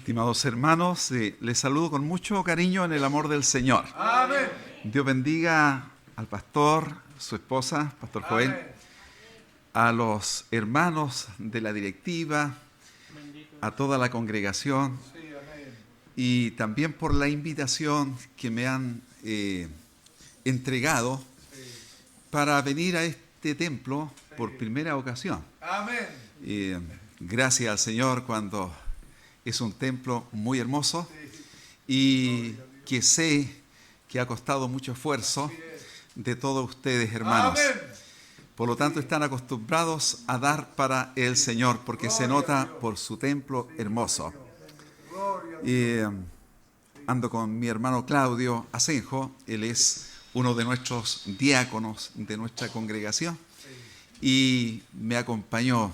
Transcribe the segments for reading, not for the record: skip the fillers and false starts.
Estimados hermanos, les saludo con mucho cariño en el amor del Señor. Amén. Dios bendiga al pastor, su esposa, Pastor Joel, Amén. a los hermanos de la directiva, a toda la congregación Sí, amén. y también por la invitación que me han entregado para venir a este templo por primera ocasión. Amén. Gracias al Señor cuando es un templo muy hermoso y que sé que ha costado mucho esfuerzo de todos ustedes, hermanos. Amén. Por lo tanto, están acostumbrados a dar para el Señor porque se nota por su templo hermoso. Gloria a Dios. Ando con mi hermano Claudio Asenjo, él es uno de nuestros diáconos de nuestra congregación y me acompañó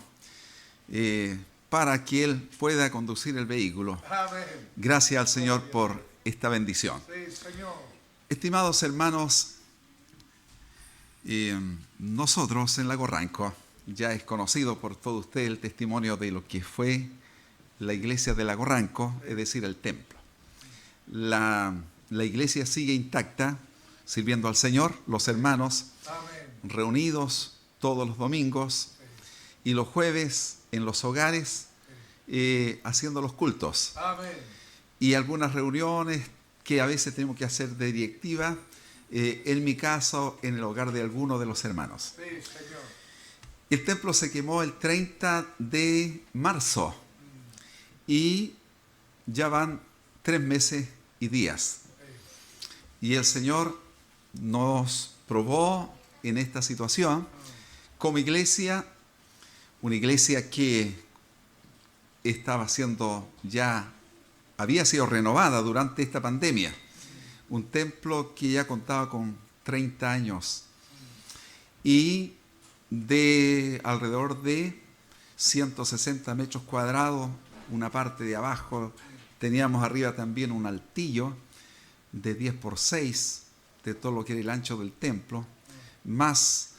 para que él pueda conducir el vehículo. Amén. Gracias al Señor por esta bendición. Sí, Señor. Estimados hermanos, nosotros en Lago Ranco, ya es conocido por todos ustedes el testimonio de lo que fue la iglesia de Lago Ranco, es decir, el templo. La iglesia sigue intacta, sirviendo al Señor, los hermanos Amén. reunidos todos los domingos y los jueves en los hogares haciendo los cultos. Amén. Y algunas reuniones que a veces tenemos que hacer de directiva, en mi caso, en el hogar de alguno de los hermanos. Sí, Señor. El templo se quemó el 30 de marzo y ya van 3 meses y días. Y el Señor nos probó en esta situación como iglesia, una iglesia que estaba siendo ya, había sido renovada durante esta pandemia. Un templo que ya contaba con 30 años y de alrededor de 160 metros cuadrados, una parte de abajo. Teníamos arriba también un altillo de 10 por 6 de todo lo que era el ancho del templo, más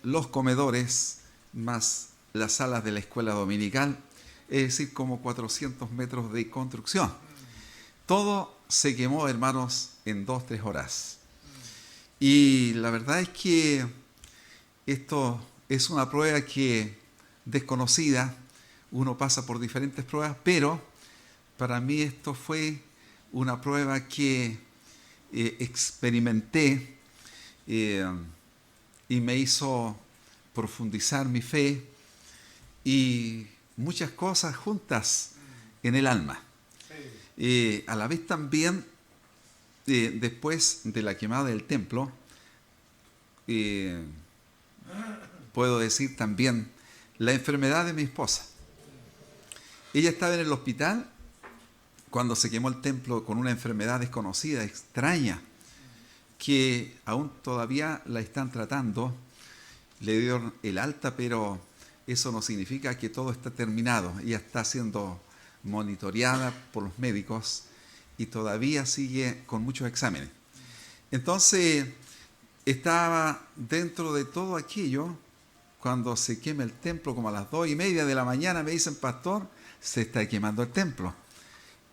los comedores, más las salas de la escuela dominical, es decir, como 400 metros de construcción. Todo se quemó, hermanos, en 2-3 horas. Y la verdad es que esto es una prueba que, desconocida, uno pasa por diferentes pruebas, pero para mí esto fue una prueba que experimenté y me hizo profundizar mi fe y muchas cosas juntas en el alma. A la vez también, después de la quemada del templo, puedo decir también la enfermedad de mi esposa. Ella estaba en el hospital cuando se quemó el templo con una enfermedad desconocida, extraña, que aún todavía la están tratando. Le dieron el alta, pero eso no significa que todo está terminado. Ella está siendo monitoreada por los médicos y todavía sigue con muchos exámenes. Entonces, estaba dentro de todo aquello, cuando se quema el templo, como a las 2:30 de la mañana, me dicen: pastor, se está quemando el templo.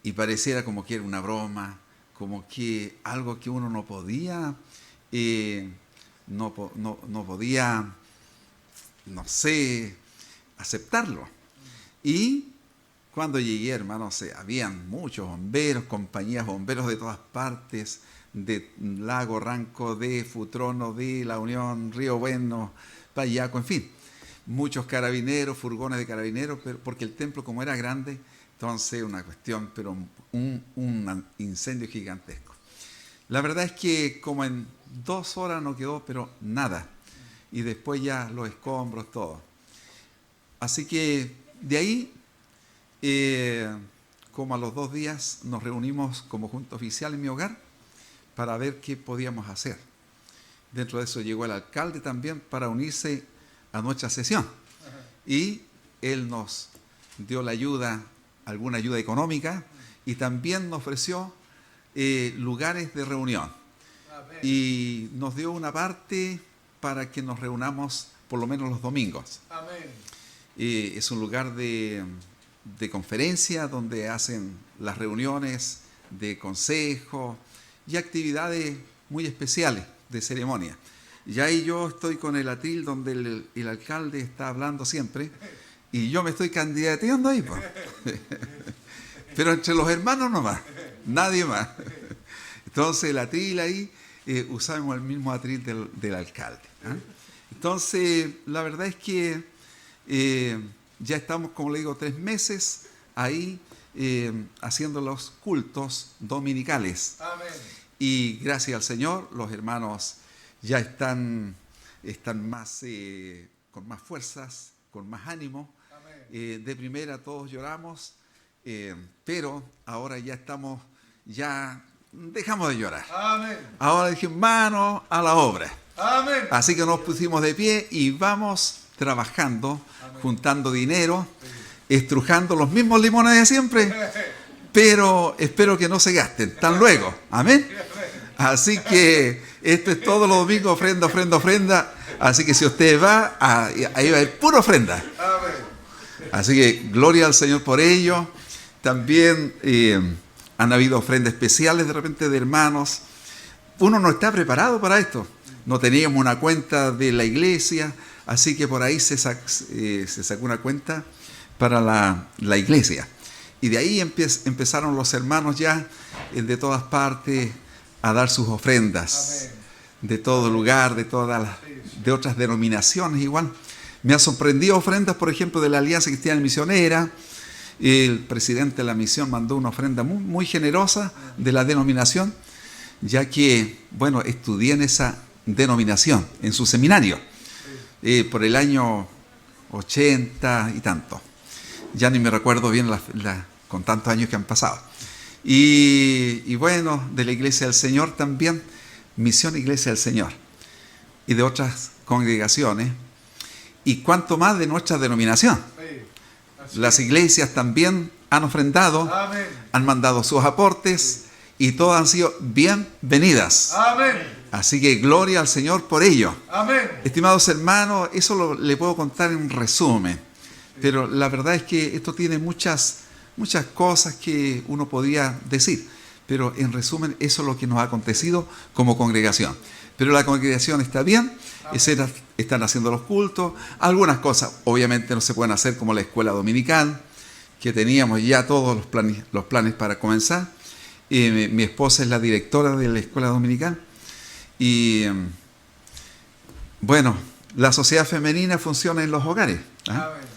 Y pareciera como que era una broma, como que algo que uno no podía, no podía, no sé, aceptarlo. Y cuando llegué, hermanos, habían muchos bomberos, compañías bomberos de todas partes, de Lago Ranco, de Futrono, de La Unión, Río Bueno, Payaco, en fin. Muchos carabineros, furgones de carabineros, porque el templo, como era grande, entonces una cuestión, pero un incendio gigantesco. La verdad es que como en 2 horas no quedó, pero nada. Y después ya los escombros, todo. Así que de ahí, como a los 2 días, nos reunimos como junta oficial en mi hogar para ver qué podíamos hacer. Dentro de eso llegó el alcalde también para unirse a nuestra sesión. Y él nos dio la ayuda, alguna ayuda económica, y también nos ofreció lugares de reunión. Amén. Y nos dio una parte para que nos reunamos por lo menos los domingos. Amén. Es un lugar de de conferencia donde hacen las reuniones de consejo y actividades muy especiales de ceremonia. Y ahí yo estoy con el atril donde el alcalde está hablando siempre y yo me estoy candidateando ahí, pues. Pero entre los hermanos nomás, nadie más. Entonces el atril ahí, usamos el mismo atril del alcalde. ¿Eh? Entonces la verdad es que ya estamos, como le digo, 3 meses ahí haciendo los cultos dominicales. Amén. Y gracias al Señor, los hermanos ya están más, con más fuerzas, con más ánimo. De primera todos lloramos, pero ahora ya dejamos de llorar. Amén. Ahora dijimos, mano a la obra. Amén. Así que nos pusimos de pie y vamos trabajando, juntando dinero, estrujando los mismos limones de siempre, pero espero que no se gasten tan luego. Amén. Así que esto es todos los domingos, ofrenda, ofrenda, ofrenda. Así que si usted va, ahí va a haber pura ofrenda. Amén. Así que gloria al Señor por ello. También han habido ofrendas especiales de repente de hermanos. Uno no está preparado para esto. No teníamos una cuenta de la iglesia, así que por ahí se sacó una cuenta para la iglesia. Y de ahí empezaron los hermanos ya de todas partes a dar sus ofrendas. Amén. De todo lugar, de otras denominaciones igual. Me ha sorprendido ofrendas, por ejemplo, de la Alianza Cristiana Misionera. El presidente de la misión mandó una ofrenda muy, muy generosa de la denominación, ya que, bueno, estudié en esa denominación, en su seminario, por el año 80 y tanto. Ya ni me recuerdo bien con tantos años que han pasado. Y bueno, de la Iglesia del Señor también, Misión Iglesia del Señor, y de otras congregaciones, y cuanto más de nuestra denominación. Las iglesias también han ofrendado, Amén. han mandado sus aportes, y todas han sido bienvenidas. Amén. Así que gloria al Señor por ello. Amén. Estimados hermanos, eso le puedo contar en un resumen, pero la verdad es que esto tiene muchas cosas que uno podía decir, pero en resumen eso es lo que nos ha acontecido como congregación. Pero la congregación está bien, están haciendo los cultos, algunas cosas obviamente no se pueden hacer, como la escuela dominical, que teníamos ya todos los planes para comenzar. Mi esposa es la directora de la escuela dominical. Y bueno, la sociedad femenina funciona en los hogares. ¿Ah? Amén.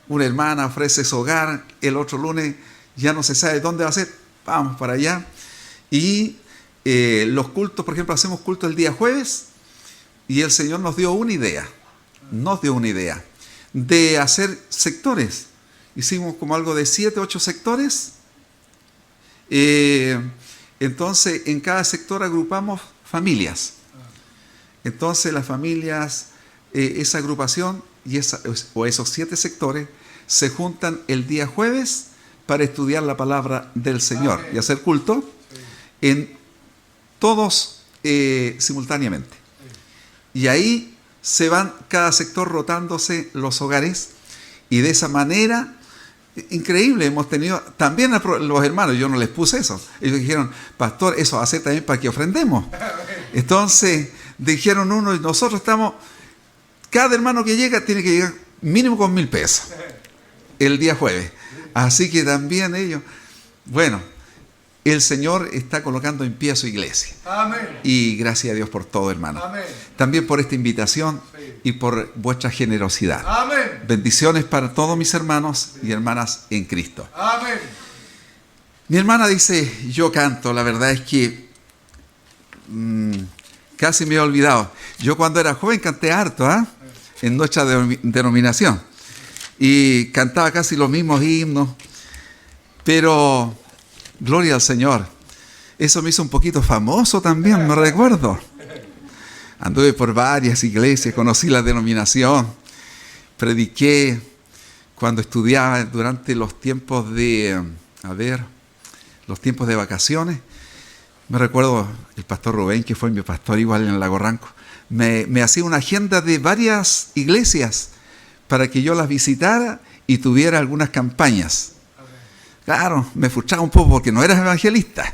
Una hermana ofrece su hogar, el otro lunes ya no se sabe dónde va a ser, vamos para allá. Y los cultos, por ejemplo, hacemos culto el día jueves y el Señor nos dio una idea de hacer sectores. Hicimos como algo de 7, 8 sectores. Entonces, en cada sector agrupamos familias. Entonces, las familias, esa agrupación o esos 7 sectores se juntan el día jueves para estudiar la palabra del Señor. Amén. Y hacer culto en todos simultáneamente. Y ahí se van cada sector rotándose los hogares, y de esa manera, increíble, hemos tenido también los hermanos, yo no les puse eso, ellos dijeron, pastor, eso hace también para que ofrendemos. Entonces dijeron uno, y nosotros estamos, cada hermano que llega tiene que llegar mínimo con 1,000 pesos el día jueves. Así que también ellos, bueno, el Señor está colocando en pie a su iglesia. Amén. Y gracias a Dios por todo, hermano. Amén. También por esta invitación y por vuestra generosidad. Amén. Bendiciones para todos mis hermanos y hermanas en Cristo. Amén. Mi hermana dice, yo canto, la verdad es que casi me he olvidado. Yo cuando era joven canté harto, en nuestra denominación. Y cantaba casi los mismos himnos. Pero, gloria al Señor. Eso me hizo un poquito famoso también, me recuerdo. Anduve por varias iglesias, conocí la denominación, prediqué cuando estudiaba durante los tiempos los tiempos de vacaciones. Me recuerdo el pastor Rubén, que fue mi pastor igual en Lago Ranco, me hacía una agenda de varias iglesias para que yo las visitara y tuviera algunas campañas. Claro, me frustraba un poco porque no eras evangelista,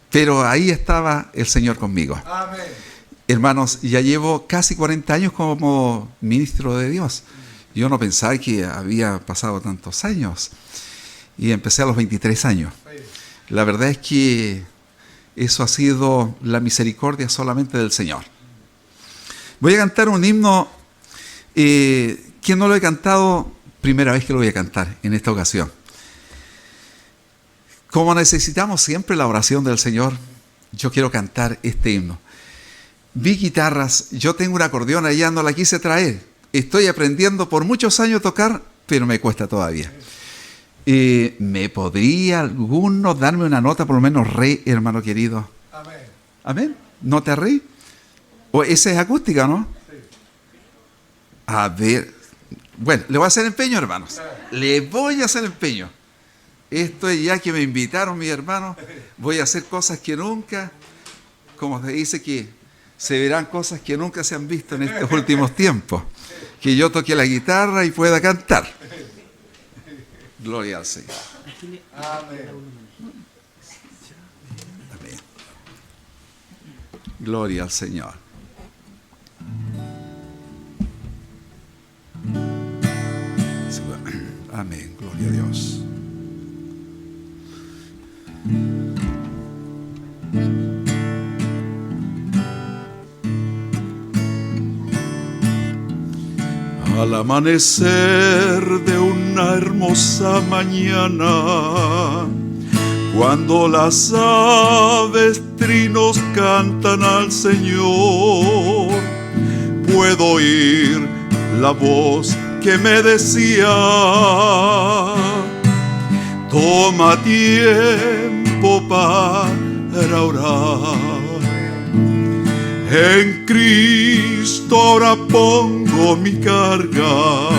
pero ahí estaba el Señor conmigo. Amén. Hermanos, ya llevo casi 40 años como ministro de Dios. Yo no pensaba que había pasado tantos años y empecé a los 23 años. La verdad es que eso ha sido la misericordia solamente del Señor. Voy a cantar un himno que no lo he cantado, primera vez que lo voy a cantar en esta ocasión. Como necesitamos siempre la oración del Señor, yo quiero cantar este himno. Vi guitarras, yo tengo un acordeón allá, no la quise traer. Estoy aprendiendo por muchos años a tocar, pero me cuesta todavía. ¿Me podría alguno darme una nota, por lo menos re, hermano querido? Amén. ¿Amén? ¿Nota re? ¿O esa es acústica, no? Sí. A ver, bueno, le voy a hacer empeño, hermanos. Le voy a hacer empeño. Esto es ya que me invitaron mis hermanos. Voy a hacer cosas que nunca, como se dice, que se verán cosas que nunca se han visto en estos últimos tiempos. Que yo toque la guitarra y pueda cantar. Gloria al Señor. Amén. Amén. Gloria al Señor. Amén. Gloria a Dios. Al amanecer de una hermosa mañana, cuando las aves trinos cantan al Señor, puedo oír la voz que me decía: toma tiempo para orar. En Cristo ahora pongo mi carga,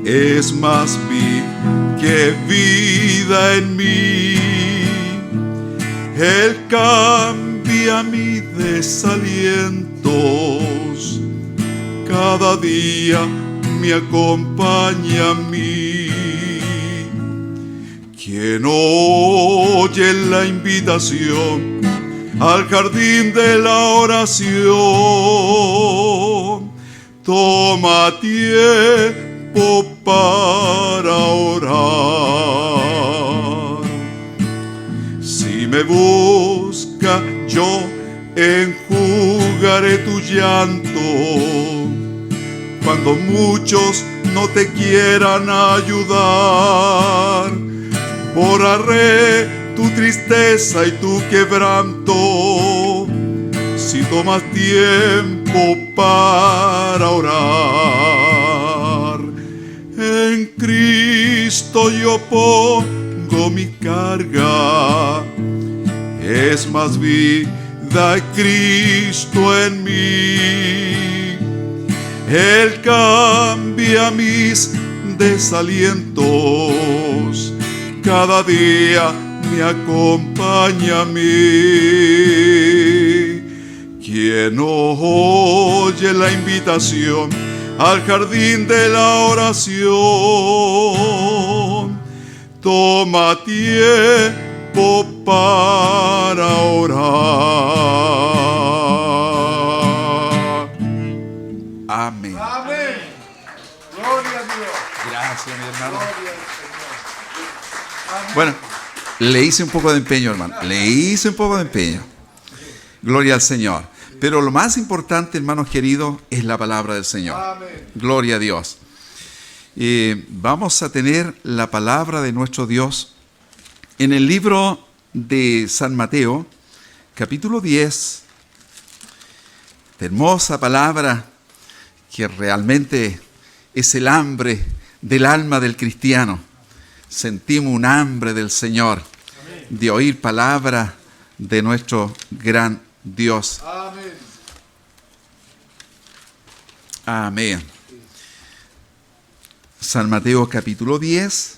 es más que vida en mí. Él cambia mis desalientos, cada día me acompaña a mí. Quien oye la invitación al jardín de la oración, toma tiempo para orar. Si me busca, yo enjugaré tu llanto. Cuando muchos no te quieran ayudar, borraré tu tristeza y tu quebranto, si tomas tiempo para orar. En Cristo yo pongo mi carga, es más vida Cristo en mí. Él cambia mis desalientos, cada día me acompaña a mí. Quien oye la invitación al jardín de la oración, toma tiempo para orar. Amén. Amén. Gloria a Dios. Gracias, mi hermano. Gloria al Señor. Amén. Bueno, le hice un poco de empeño, hermano. Le hice un poco de empeño. Gloria al Señor. Pero lo más importante, hermanos queridos, es la palabra del Señor. Amén. Gloria a Dios. Vamos a tener la palabra de nuestro Dios en el libro de San Mateo, capítulo 10. Esta hermosa palabra que realmente es el hambre del alma del cristiano. Sentimos un hambre del Señor, de oír palabra de nuestro gran Dios. Amén. Amén. San Mateo capítulo 10,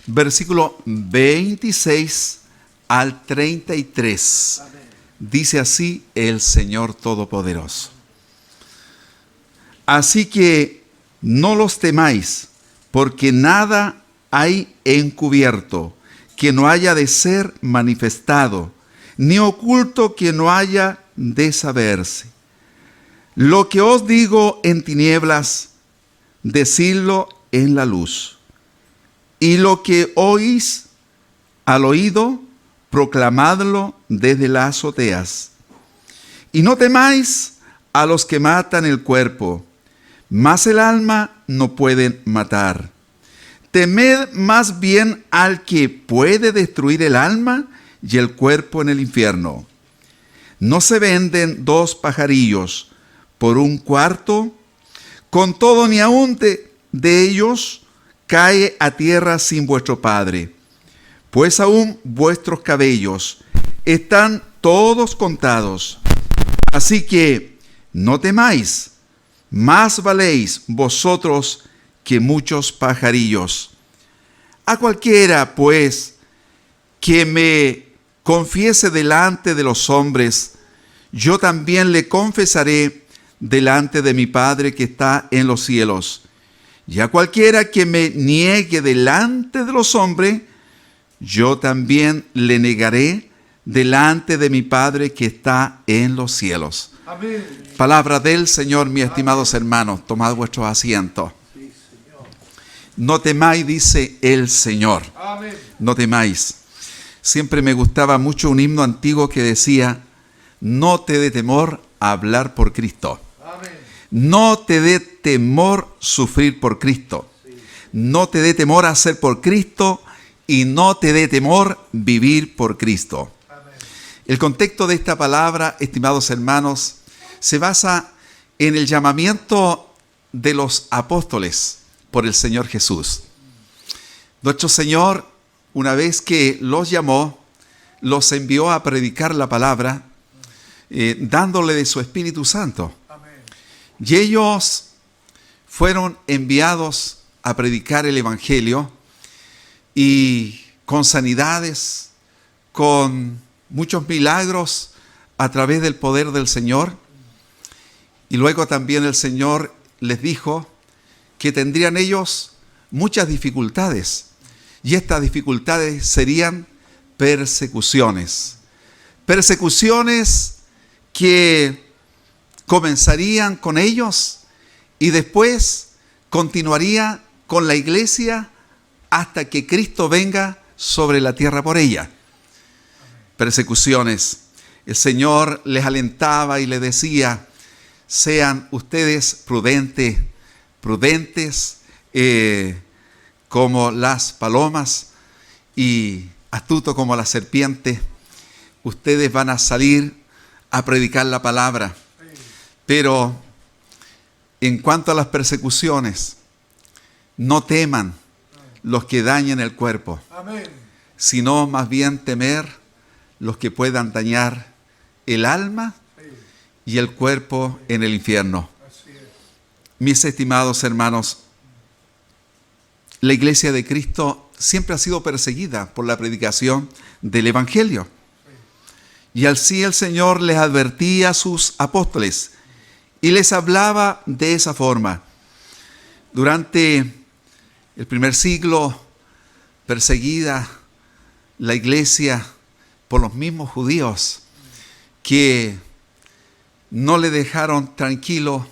versículo 26 al 33. Dice así el Señor Todopoderoso: Así que no los temáis, porque nada hay encubierto que no haya de ser manifestado, ni oculto que no haya de saberse. Lo que os digo en tinieblas, decidlo en la luz. Y lo que oís al oído, proclamadlo desde las azoteas. Y no temáis a los que matan el cuerpo, mas el alma no pueden matar. Temed más bien al que puede destruir el alma y el cuerpo en el infierno. ¿No se venden 2 pajarillos por 1 cuarto? Con todo, ni aun de ellos cae a tierra sin vuestro Padre. Pues aún vuestros cabellos están todos contados. Así que no temáis, más valéis vosotros que muchos pajarillos. A cualquiera, pues, que me confiese delante de los hombres, yo también le confesaré delante de mi Padre que está en los cielos. Y a cualquiera que me niegue delante de los hombres, yo también le negaré delante de mi Padre que está en los cielos. Amén. Palabra del Señor, mis estimados hermanos. Tomad vuestros asientos. No temáis, dice el Señor. Amén. No temáis. Siempre me gustaba mucho un himno antiguo que decía: no te dé temor hablar por Cristo. Amén. No te dé temor sufrir por Cristo. No te dé temor hacer por Cristo y no te dé temor vivir por Cristo. Amén. El contexto de esta palabra, estimados hermanos, se basa en el llamamiento de los apóstoles por el Señor Jesús. Nuestro Señor, una vez que los llamó, los envió a predicar la palabra, dándole de su Espíritu Santo. Amén. Y ellos fueron enviados a predicar el Evangelio, y con sanidades, con muchos milagros a través del poder del Señor. Y luego también el Señor les dijo que tendrían ellos muchas dificultades, y estas dificultades serían persecuciones. Persecuciones que comenzarían con ellos y después continuaría con la iglesia hasta que Cristo venga sobre la tierra por ella. Persecuciones. El Señor les alentaba y les decía: sean ustedes prudentes, como las palomas y astutos como las serpientes. Ustedes van a salir a predicar la palabra. Pero en cuanto a las persecuciones, no teman los que dañen el cuerpo, Amén. sino más bien temer los que puedan dañar el alma y el cuerpo en el infierno. Así es. Mis estimados hermanos, la iglesia de Cristo siempre ha sido perseguida por la predicación del Evangelio. Y así el Señor les advertía a sus apóstoles y les hablaba de esa forma. Durante el primer siglo, perseguida la iglesia por los mismos judíos que no le dejaron tranquilo,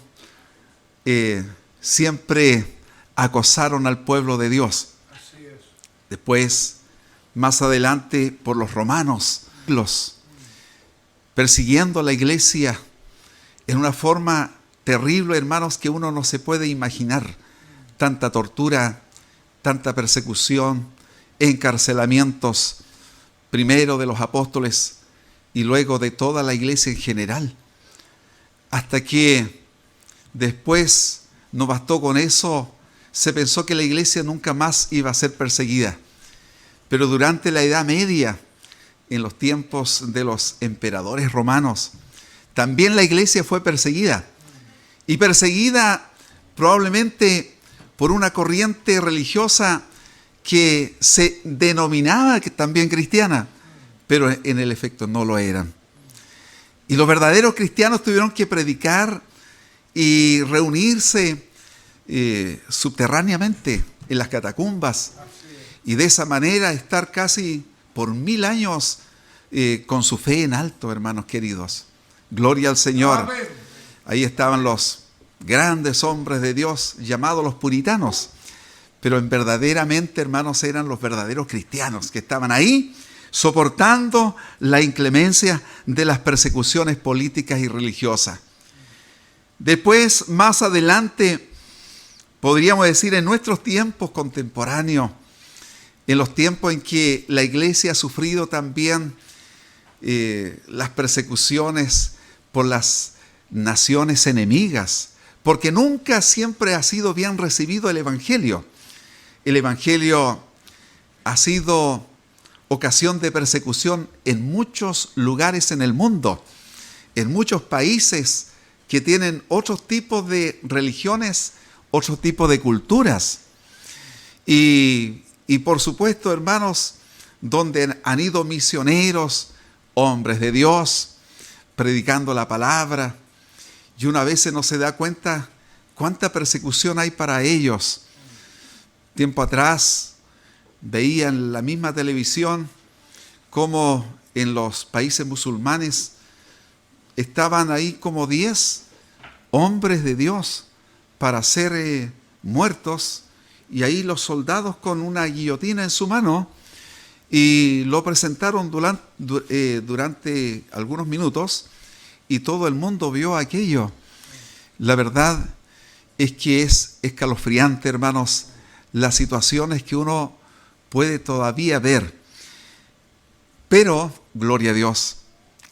siempre acosaron al pueblo de Dios. Así es. Después, más adelante, por los romanos, persiguiendo a la iglesia en una forma terrible, hermanos, que uno no se puede imaginar. Tanta tortura, tanta persecución, encarcelamientos, primero de los apóstoles y luego de toda la iglesia en general. Hasta que después no bastó con eso, se pensó que la iglesia nunca más iba a ser perseguida. Pero durante la Edad Media, en los tiempos de los emperadores romanos, también la iglesia fue perseguida. Y perseguida probablemente por una corriente religiosa que se denominaba también cristiana, pero en el efecto no lo eran. Y los verdaderos cristianos tuvieron que predicar y reunirse subterráneamente en las catacumbas y de esa manera estar casi por 1000 años con su fe en alto, hermanos queridos. Gloria al Señor. Amén. Ahí estaban los grandes hombres de Dios llamados los puritanos, pero verdaderamente, hermanos, eran los verdaderos cristianos que estaban ahí soportando la inclemencia de las persecuciones políticas y religiosas. Después, más adelante, podríamos decir en nuestros tiempos contemporáneos, en los tiempos en que la iglesia ha sufrido también las persecuciones por las naciones enemigas, porque nunca siempre ha sido bien recibido el Evangelio. El Evangelio ha sido ocasión de persecución en muchos lugares en el mundo, en muchos países que tienen otros tipos de religiones, otros tipos de culturas. Y por supuesto, hermanos, donde han ido misioneros, hombres de Dios, predicando la palabra, y una vez no se da cuenta cuánta persecución hay para ellos. Tiempo atrás veía en la misma televisión cómo en los países musulmanes estaban ahí como 10 hombres de Dios para ser muertos, y ahí los soldados con una guillotina en su mano, y lo presentaron durante algunos minutos, y todo el mundo vio aquello. La verdad es que es escalofriante, hermanos, las situaciones que uno puede todavía ver. Pero, gloria a Dios,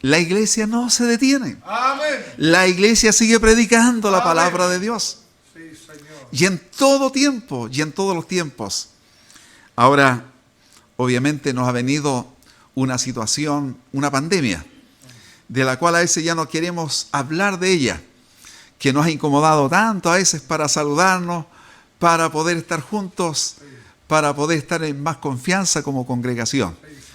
la iglesia no se detiene. Amén. La iglesia sigue predicando la Amén. palabra de Dios. Sí, Señor. Y en todo tiempo, y en todos los tiempos. Ahora, obviamente nos ha venido una situación, una pandemia, de la cual a veces ya no queremos hablar de ella, que nos ha incomodado tanto a veces para saludarnos, para poder estar juntos, para poder estar en más confianza como congregación. Sí, Señor.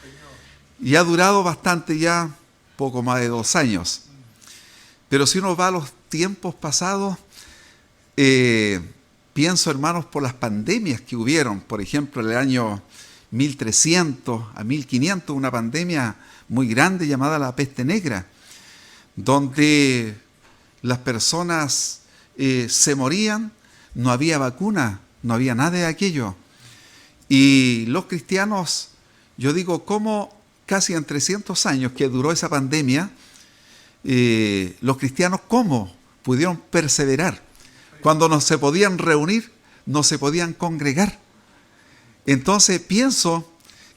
Y ha durado bastante ya, poco más de 2 años. Pero si uno va a los tiempos pasados, pienso, hermanos, por las pandemias que hubieron. Por ejemplo, en el año 1300 a 1500, una pandemia muy grande llamada la peste negra, donde las personas se morían, no había vacuna, no había nada de aquello. Y los cristianos, yo digo, ¿cómo casi en 300 años que duró esa pandemia, los cristianos cómo pudieron perseverar? Cuando no se podían reunir, no se podían congregar. Entonces pienso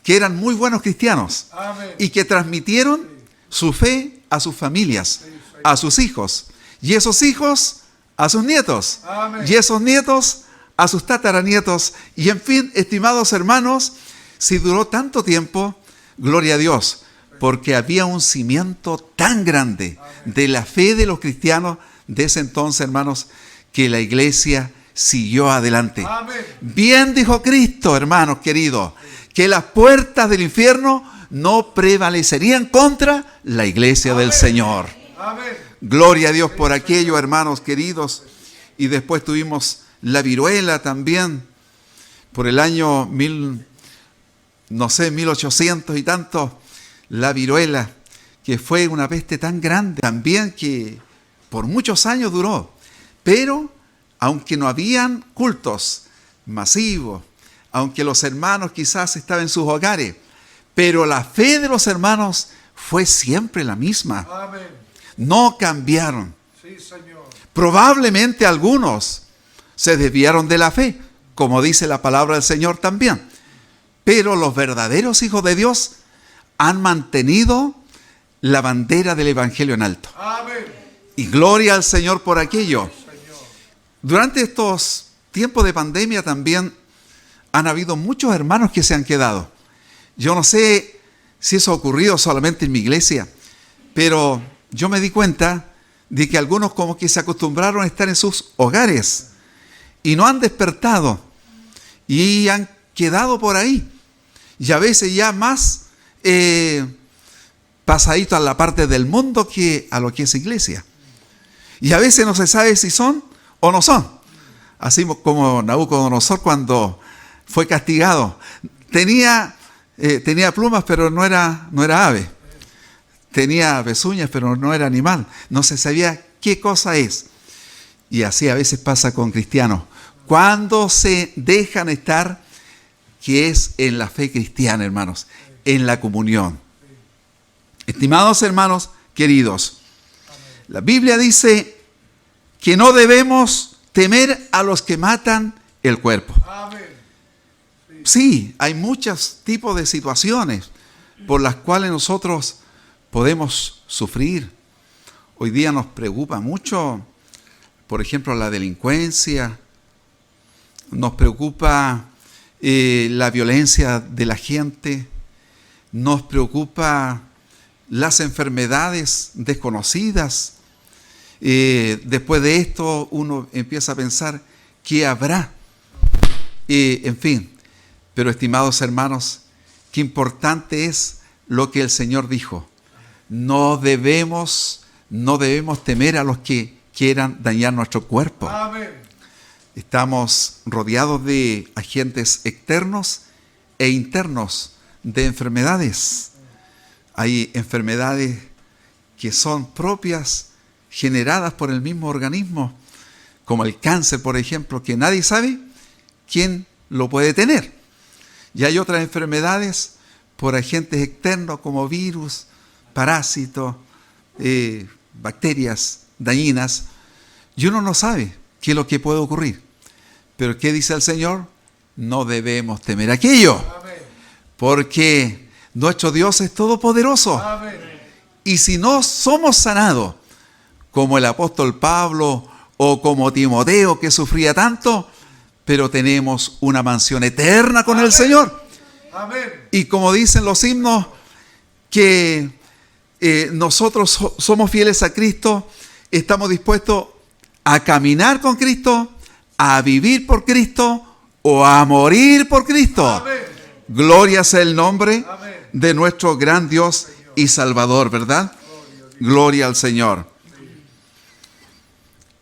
que eran muy buenos cristianos. Amén. Y que transmitieron su fe a sus familias, a sus hijos, y esos hijos a sus nietos, Amén. y esos nietos a sus tataranietos. Y en fin, estimados hermanos, si duró tanto tiempo, gloria a Dios, porque había un cimiento tan grande de la fe de los cristianos de ese entonces, hermanos, que la iglesia siguió adelante. Amén. Bien dijo Cristo, hermanos queridos, que las puertas del infierno no prevalecerían contra la iglesia del Señor. Amén. Gloria a Dios por aquello, hermanos queridos. Y después tuvimos la viruela también, por el año 1800 y tanto, la viruela, que fue una peste tan grande también que por muchos años duró. Pero, aunque no habían cultos masivos, aunque los hermanos quizás estaban en sus hogares, pero la fe de los hermanos fue siempre la misma. Amén. No cambiaron. Sí, Señor. Probablemente algunos se desviaron de la fe, como dice la palabra del Señor también. Pero los verdaderos hijos de Dios han mantenido la bandera del Evangelio en alto. Amén. Y gloria al Señor por aquello. Señor. Durante estos tiempos de pandemia también han habido muchos hermanos que se han quedado. Yo no sé si eso ha ocurrido solamente en mi iglesia, pero yo me di cuenta de que algunos como que se acostumbraron a estar en sus hogares y no han despertado y han quedado por ahí. Y a veces ya más pasadito a la parte del mundo que a lo que es iglesia. Y a veces no se sabe si son o no son. Así como Nabucodonosor cuando fue castigado. Tenía plumas, pero no era ave. Tenía pezuñas, pero no era animal. No se sabía qué cosa es. Y así a veces pasa con cristianos. Cuando se dejan estar, que es en la fe cristiana, hermanos, en la comunión. Estimados hermanos queridos, la Biblia dice que no debemos temer a los que matan el cuerpo. Sí, hay muchos tipos de situaciones por las cuales nosotros podemos sufrir. Hoy día nos preocupa mucho, por ejemplo, la delincuencia, nos preocupa la violencia de la gente, nos preocupa las enfermedades desconocidas. Después de esto uno empieza a pensar qué habrá. En fin, pero estimados hermanos, qué importante es lo que el Señor dijo. No debemos temer a los que quieran dañar nuestro cuerpo. Amén. Estamos rodeados de agentes externos e internos de enfermedades. Hay enfermedades que son propias, generadas por el mismo organismo, como el cáncer, por ejemplo, que nadie sabe quién lo puede tener. Y hay otras enfermedades por agentes externos como virus, parásitos, bacterias dañinas, y uno no sabe qué es lo que puede ocurrir. Pero ¿qué dice el Señor? No debemos temer aquello. Amén. Porque nuestro Dios es todopoderoso. Amén. Y si no somos sanados, como el apóstol Pablo o como Timoteo, que sufría tanto, pero tenemos una mansión eterna con el Señor. Amén. Y como dicen los himnos, que nosotros somos fieles a Cristo, estamos dispuestos a caminar con Cristo, a vivir por Cristo o a morir por Cristo. Amén. Gloria sea el nombre Amén. de nuestro gran Dios y Salvador, ¿verdad? Gloria al Señor.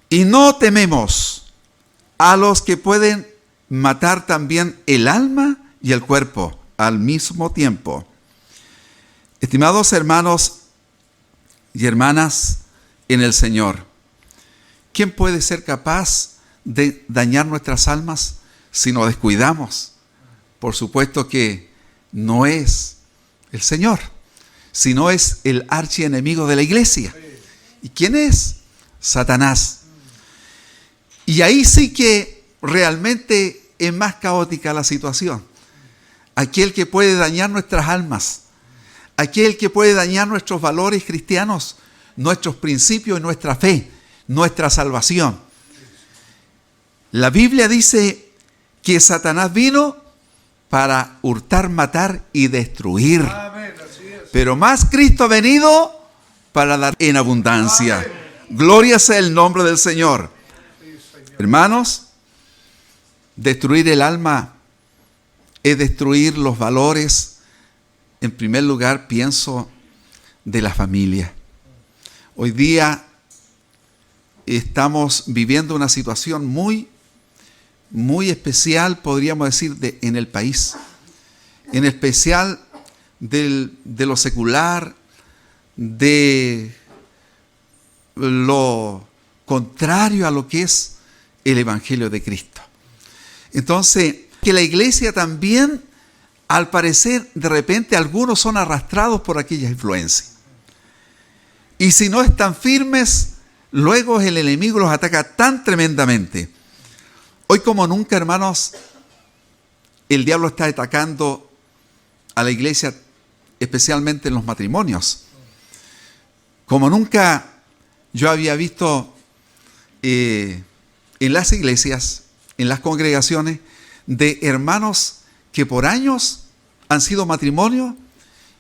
Y no tememos a los que pueden matar también el alma y el cuerpo al mismo tiempo. Estimados hermanos y hermanas en el Señor, ¿quién puede ser capaz de dañar nuestras almas si nos descuidamos? Por supuesto que no es el Señor, sino es el archienemigo de la iglesia. ¿Y quién es? Satanás. Y ahí sí que realmente es más caótica la situación. Aquel que puede dañar nuestras almas, aquel que puede dañar nuestros valores cristianos, nuestros principios y nuestra fe, nuestra salvación. La Biblia dice que Satanás vino para hurtar, matar y destruir. Amén. Así es. Pero más Cristo ha venido para dar en abundancia. Amén. Gloria sea el nombre del Señor. Sí, Señor. Hermanos, destruir el alma es destruir los valores. En primer lugar, pienso de la familia. Hoy día estamos viviendo una situación muy especial, podríamos decir, en el país. En especial de lo secular, de lo contrario a lo que es el Evangelio de Cristo. Entonces, que la iglesia también, al parecer, de repente algunos son arrastrados por aquella influencia. Y si no están firmes, luego el enemigo los ataca tan tremendamente. Hoy como nunca, hermanos, el diablo está atacando a la iglesia, especialmente en los matrimonios. Como nunca yo había visto en las iglesias, en las congregaciones, de hermanos que por años han sido matrimonio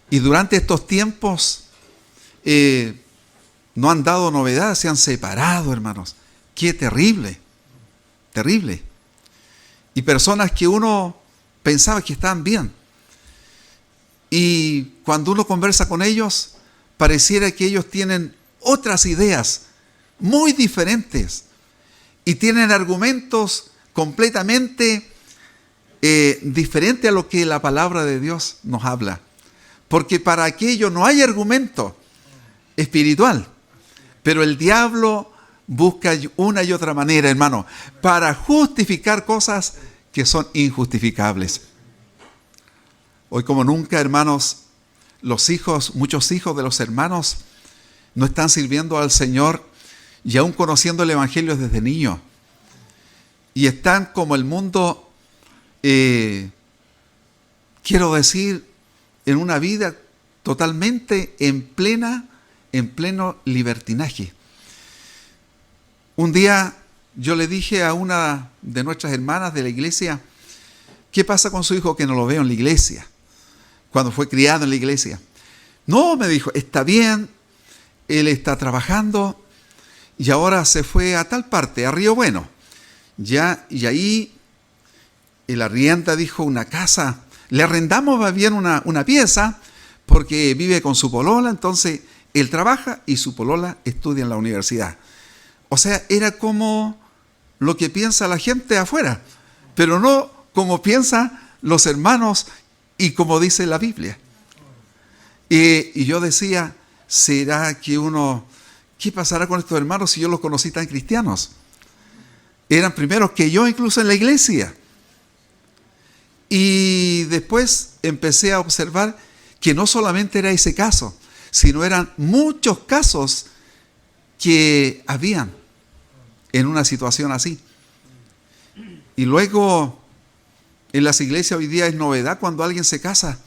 y durante estos tiempos no han dado novedades, se han separado, hermanos. ¡Qué terrible! Terrible. Y personas que uno pensaba que estaban bien. Y cuando uno conversa con ellos, pareciera que ellos tienen otras ideas muy diferentes y tienen argumentos completamente diferentes a lo que la palabra de Dios nos habla. Porque para aquello no hay argumento espiritual. Pero el diablo busca una y otra manera, hermano, para justificar cosas que son injustificables. Hoy como nunca, hermanos, muchos hijos de los hermanos no están sirviendo al Señor y aún conociendo el Evangelio desde niños. Y están como el mundo, quiero decir, en una vida totalmente en pleno libertinaje. Un día yo le dije a una de nuestras hermanas de la iglesia, ¿qué pasa con su hijo que no lo veo en la iglesia? Cuando fue criado en la iglesia. No, me dijo, está bien, él está trabajando y ahora se fue a tal parte, a Río Bueno. Ya, y ahí el arrienda dijo una casa, le arrendamos más bien una pieza porque vive con su polola, entonces él trabaja y su polola estudia en la universidad. O sea, era como lo que piensa la gente afuera, pero no como piensan los hermanos y como dice la Biblia. Y yo decía, ¿será que qué pasará con estos hermanos si yo los conocí tan cristianos? Eran primeros que yo incluso en la iglesia. Y después empecé a observar que no solamente era ese caso, sino eran muchos casos que habían en una situación así. Y luego en las iglesias hoy día es novedad cuando alguien se casa.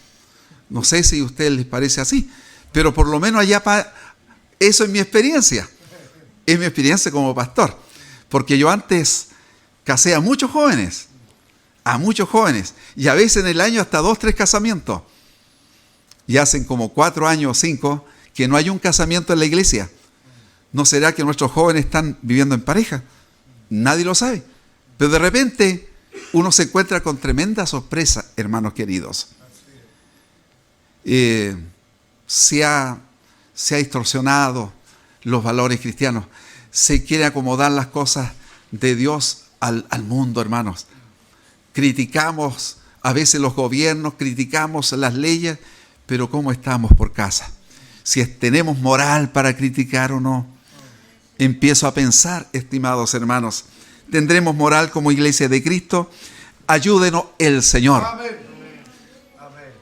No sé si a ustedes les parece así, pero por lo menos allá eso es mi experiencia. Es mi experiencia como pastor. Porque yo antes casé a muchos jóvenes, y a veces en el año hasta 2, 3 casamientos. Y hacen como 4 años o 5 que no hay un casamiento en la iglesia. ¿No será que nuestros jóvenes están viviendo en pareja? Nadie lo sabe. Pero de repente uno se encuentra con tremenda sorpresa, hermanos queridos. Se ha distorsionado los valores cristianos. Se quiere acomodar las cosas de Dios al mundo, hermanos. Criticamos a veces los gobiernos, criticamos las leyes, pero ¿cómo estamos por casa? Si tenemos moral para criticar o no. Empiezo a pensar, estimados hermanos, ¿tendremos moral como iglesia de Cristo? Ayúdenos el Señor.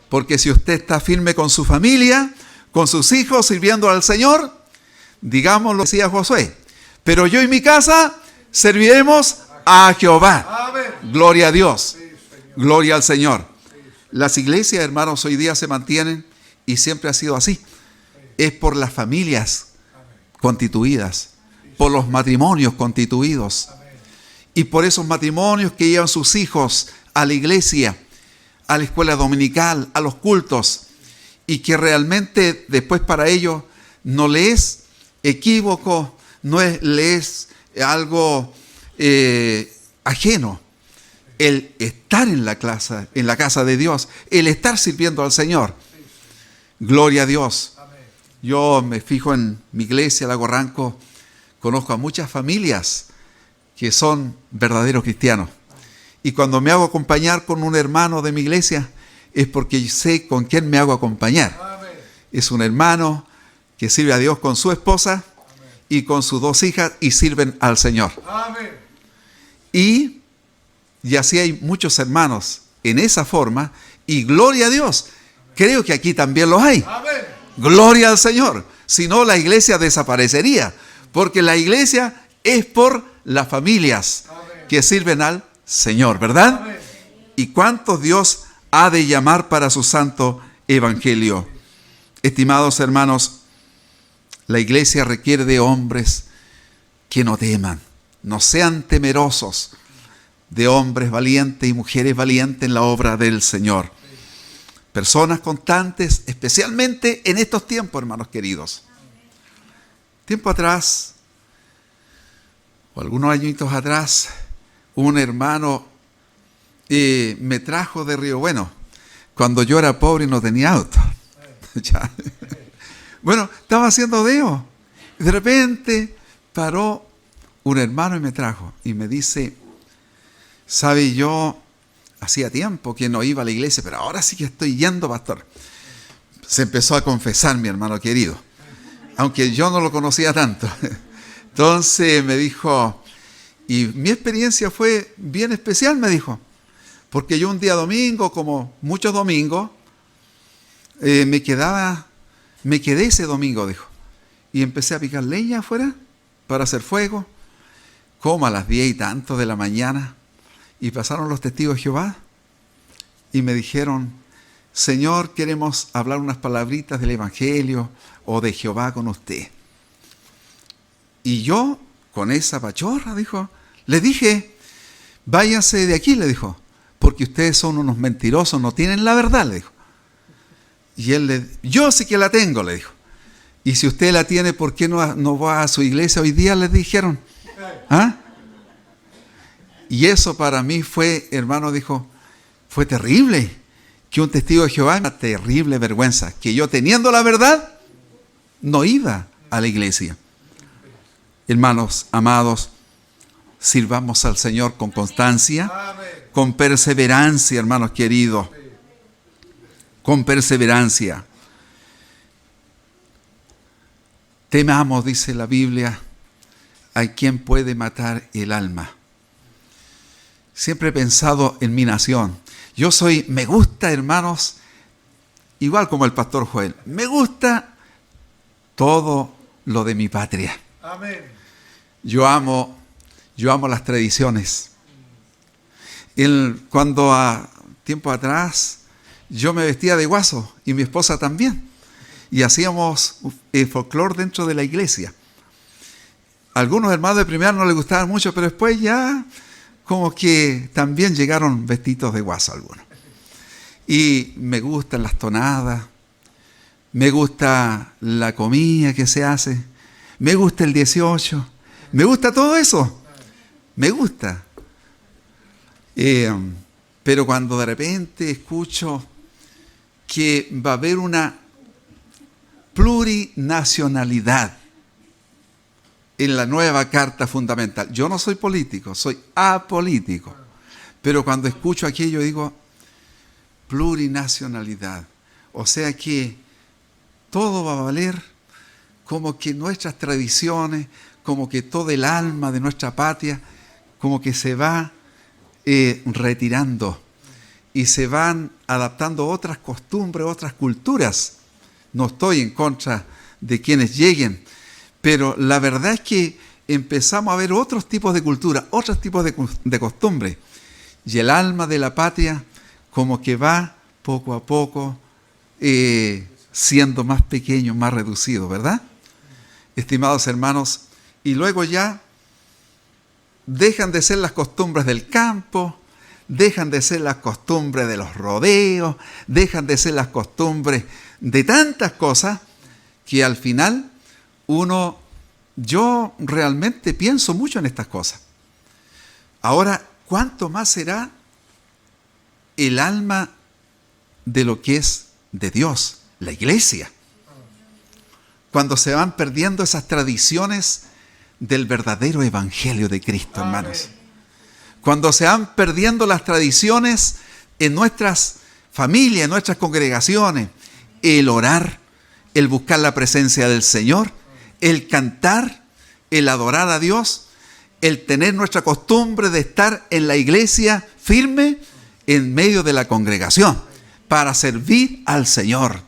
Porque si usted está firme con su familia, con sus hijos, sirviendo al Señor, digamos lo que decía Josué, pero yo y mi casa serviremos a Jehová. Amén. Gloria a Dios. Gloria al Señor. Las iglesias, hermanos, hoy día se mantienen y siempre ha sido así. Es por las familias constituidas, por los matrimonios constituidos y por esos matrimonios que llevan sus hijos a la iglesia, a la escuela dominical, a los cultos, y que realmente después para ellos no le es equívoco, le es algo ajeno el estar en la casa de Dios, el estar sirviendo al Señor. Gloria a Dios. Yo me fijo en mi iglesia, Lago Ranco, conozco a muchas familias que son verdaderos cristianos. Y cuando me hago acompañar con un hermano de mi iglesia, es porque sé con quién me hago acompañar. Amén. Es un hermano que sirve a Dios con su esposa y con sus 2 hijas y sirven al Señor. Amén. Y así hay muchos hermanos en esa forma, y gloria a Dios. Creo que aquí también los hay. Amén. Gloria al Señor. Si no, la iglesia desaparecería. Porque la iglesia es por las familias que sirven al Señor, ¿verdad? Amén. ¿Y cuántos Dios ha de llamar para su santo evangelio? Estimados hermanos, la iglesia requiere de hombres que no teman, no sean temerosos, de hombres valientes y mujeres valientes en la obra del Señor. Personas constantes, especialmente en estos tiempos, hermanos queridos. Tiempo atrás, o algunos añitos atrás, un hermano me trajo de Río Bueno, cuando yo era pobre y no tenía auto. Bueno, estaba haciendo deo. De repente paró un hermano y me trajo y me dice, ¿sabe? Yo hacía tiempo que no iba a la iglesia, pero ahora sí que estoy yendo, pastor. Se empezó a confesar, mi hermano querido, aunque yo no lo conocía tanto. Entonces me dijo, y mi experiencia fue bien especial, me dijo, porque yo un día domingo, como muchos domingos, me quedé ese domingo, dijo, y empecé a picar leña afuera para hacer fuego, como a las 10 y tanto de la mañana, y pasaron los testigos de Jehová, y me dijeron, Señor, queremos hablar unas palabritas del Evangelio o de Jehová con usted. Y yo, con esa pachorra, dijo, le dije, váyanse de aquí, le dijo, porque ustedes son unos mentirosos, no tienen la verdad, le dijo. Y él yo sí que la tengo, le dijo. Y si usted la tiene, ¿por qué no va a su iglesia hoy día? Les dijeron. ¿Ah? Y eso para mí fue, hermano, dijo, fue terrible. Que un testigo de Jehová, una terrible vergüenza. Que yo teniendo la verdad, no iba a la iglesia. Hermanos amados, sirvamos al Señor con constancia, con perseverancia, hermanos queridos. Con perseverancia. Temamos, dice la Biblia, a quien puede matar el alma. Siempre he pensado en mi nación. Me gusta, hermanos, igual como el pastor Joel, me gusta todo lo de mi patria. Amén. Yo amo las tradiciones. Cuando a tiempo atrás yo me vestía de guaso y mi esposa también. Y hacíamos folclore dentro de la iglesia. Algunos hermanos de primera no les gustaban mucho, pero después ya como que también llegaron vestidos de guaso algunos. Y me gustan las tonadas, me gusta la comida que se hace, me gusta el 18, me gusta todo eso, me gusta. Pero cuando de repente escucho que va a haber una plurinacionalidad en la nueva Carta Fundamental. Yo no soy político, soy apolítico. Pero cuando escucho aquello digo, plurinacionalidad. O sea que todo va a valer como que nuestras tradiciones, como que todo el alma de nuestra patria, como que se va retirando y se van adaptando otras costumbres, otras culturas. No estoy en contra de quienes lleguen, pero la verdad es que empezamos a ver otros tipos de cultura, otros tipos de costumbres. Y el alma de la patria como que va poco a poco siendo más pequeño, más reducido, ¿verdad? Estimados hermanos, y luego ya dejan de ser las costumbres del campo, dejan de ser las costumbres de los rodeos, dejan de ser las costumbres de tantas cosas que al final yo realmente pienso mucho en estas cosas. Ahora, ¿cuánto más será el alma de lo que es de Dios, la iglesia? Cuando se van perdiendo esas tradiciones del verdadero evangelio de Cristo, hermanos. Cuando se van perdiendo las tradiciones en nuestras familias, en nuestras congregaciones, el orar, el buscar la presencia del Señor, el cantar, el adorar a Dios, el tener nuestra costumbre de estar en la iglesia firme en medio de la congregación para servir al Señor.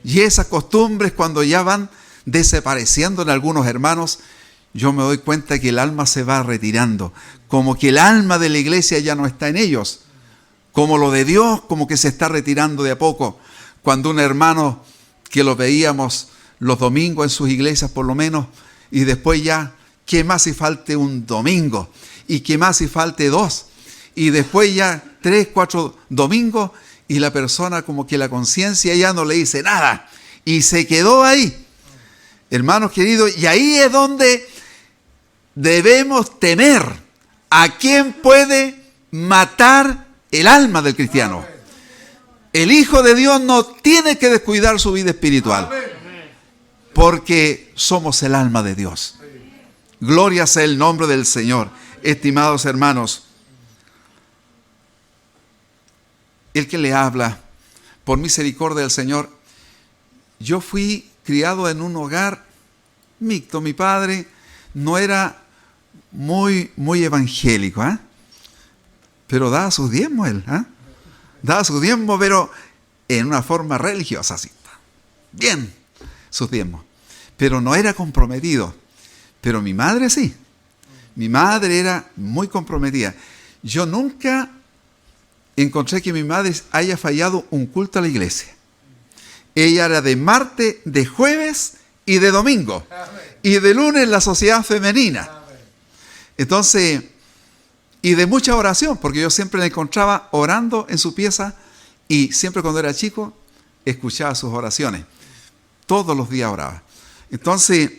Y esas costumbres cuando ya van desapareciendo en algunos hermanos, yo me doy cuenta que el alma se va retirando, como que el alma de la iglesia ya no está en ellos, como lo de Dios como que se está retirando de a poco. Cuando un hermano que lo veíamos los domingos en sus iglesias por lo menos, y después ya, ¿qué más si falte un domingo? ¿Y qué más si falte 2? Y después ya 3, 4 domingos, y la persona como que la conciencia ya no le dice nada, y se quedó ahí. Hermanos queridos, y ahí es donde debemos temer a quién puede matar el alma del cristiano. El Hijo de Dios no tiene que descuidar su vida espiritual, porque somos el alma de Dios. Gloria sea el nombre del Señor. Estimados hermanos, el que le habla, por misericordia del Señor, yo fui criado en un hogar mixto. Mi padre no era muy evangélico, pero daba sus diezmos él. Daba sus diezmos, pero en una forma religiosa, así. Bien, sus diezmos. Pero no era comprometido. Pero mi madre sí. Mi madre era muy comprometida. Yo nunca encontré que mi madre haya fallado un culto a la iglesia. Ella era de martes, de jueves y de domingo. Y de lunes la sociedad femenina. Entonces, y de mucha oración, porque yo siempre la encontraba orando en su pieza y siempre cuando era chico escuchaba sus oraciones. Todos los días oraba. Entonces,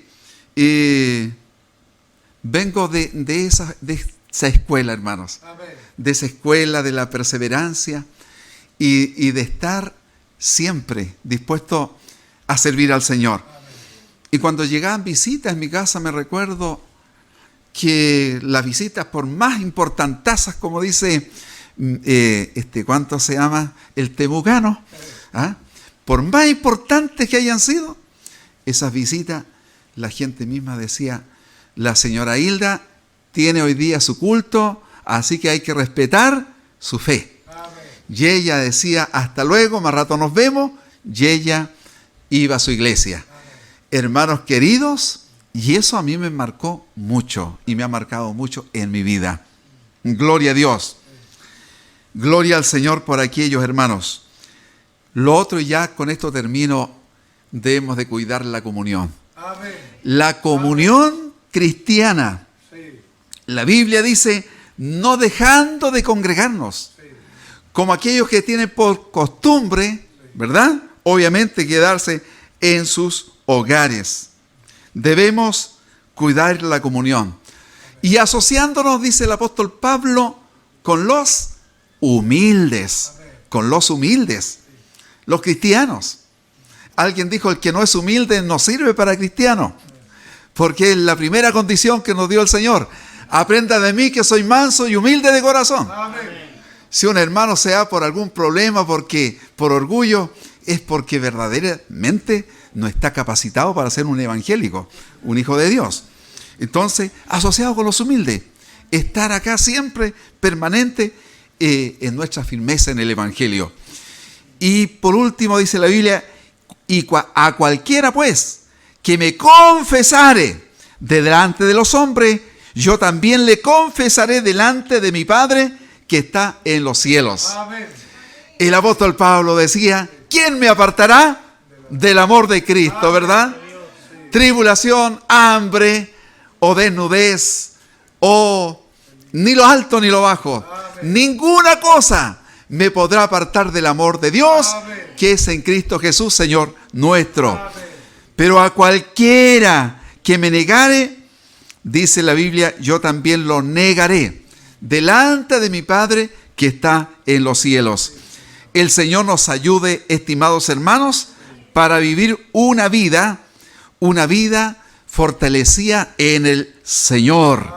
vengo de esa escuela, hermanos. De esa escuela de la perseverancia y de estar siempre dispuesto a servir al Señor. Y cuando llegaban visitas en mi casa, me recuerdo que las visitas, por más importantazas, como dice, ¿cuánto se llama? El temucano. Por más importantes que hayan sido, esas visitas, la gente misma decía, la señora Hilda tiene hoy día su culto, así que hay que respetar su fe. Amén. Y ella decía, hasta luego, más rato nos vemos, y ella iba a su iglesia. Amén. Hermanos queridos, y eso a mí me marcó mucho, y me ha marcado mucho en mi vida. Gloria a Dios. Gloria al Señor por aquellos hermanos. Lo otro, y ya con esto termino, debemos de cuidar la comunión. Amén. La comunión Amén. Cristiana. Sí. La Biblia dice, no dejando de congregarnos, sí. Como aquellos que tienen por costumbre, ¿verdad? Obviamente quedarse en sus hogares. Debemos cuidar la comunión. Y asociándonos, dice el apóstol Pablo, con los humildes. Con los humildes. Los cristianos. Alguien dijo, el que no es humilde no sirve para cristiano. Porque es la primera condición que nos dio el Señor. Aprenda de mí que soy manso y humilde de corazón. Amén. Si un hermano se da por algún problema, porque por orgullo, es porque verdaderamente no está capacitado para ser un evangélico, un hijo de Dios. Entonces, asociado con los humildes, estar acá siempre, permanente, en nuestra firmeza en el evangelio. Y por último, dice la Biblia, y a cualquiera pues que me confesare delante de los hombres, yo también le confesaré delante de mi Padre que está en los cielos. Amén. El apóstol Pablo decía, ¿quién me apartará del amor de Cristo, verdad? Tribulación, hambre o desnudez, o ni lo alto ni lo bajo. Amén. Ninguna cosa me podrá apartar del amor de Dios, Amén. Que es en Cristo Jesús, Señor nuestro. Amén. Pero a cualquiera que me negare, dice la Biblia, yo también lo negaré delante de mi Padre que está en los cielos. El Señor nos ayude, estimados hermanos, para vivir una vida fortalecida en el Señor.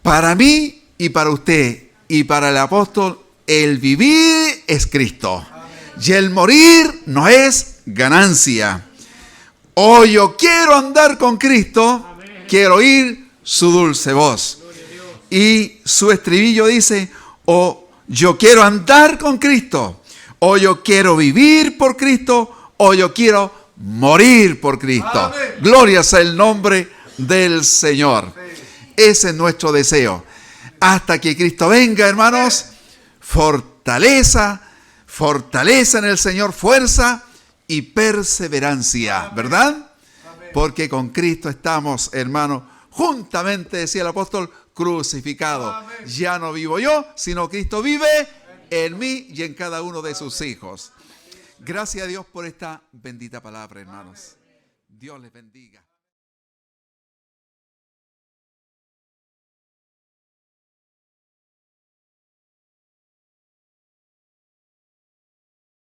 Para mí y para usted y para el apóstol, el vivir es Cristo. Y el morir no es ganancia. O yo quiero andar con Cristo, quiero oír su dulce voz. Y su estribillo dice, o yo quiero andar con Cristo, o yo quiero vivir por Cristo, o yo quiero morir por Cristo. Amén. Gloria sea el nombre del Señor. Ese es nuestro deseo. Hasta que Cristo venga, hermanos, fortaleza en el Señor, fuerza y perseverancia, ¿verdad? Porque con Cristo estamos, hermanos, juntamente, decía el apóstol, crucificado. Amén. Ya no vivo yo, sino Cristo vive en mí y en cada uno de sus hijos. Gracias a Dios por esta bendita palabra, hermanos. Dios les bendiga.